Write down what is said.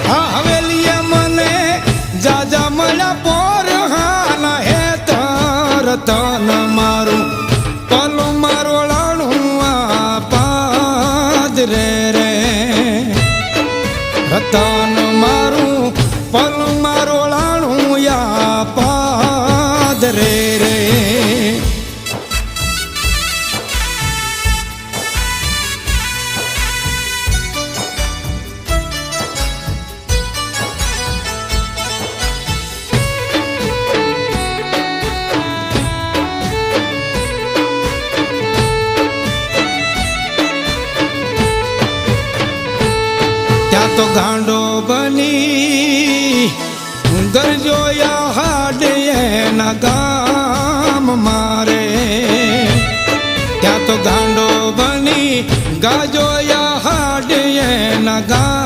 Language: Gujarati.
આ હવેલીએ મને જાજા મળ્યા પોર હાના હે રતન મારું પલું મારું લાણું આ પાદરે રે રતન મારું પલું મારું લાણું યા પાદરે રે તો ગાંડો બની ગરજોયા હાડે ના ગામ મારે ત્યાં તો ગાંડો બની ગાજોયા હાડે ના ગામ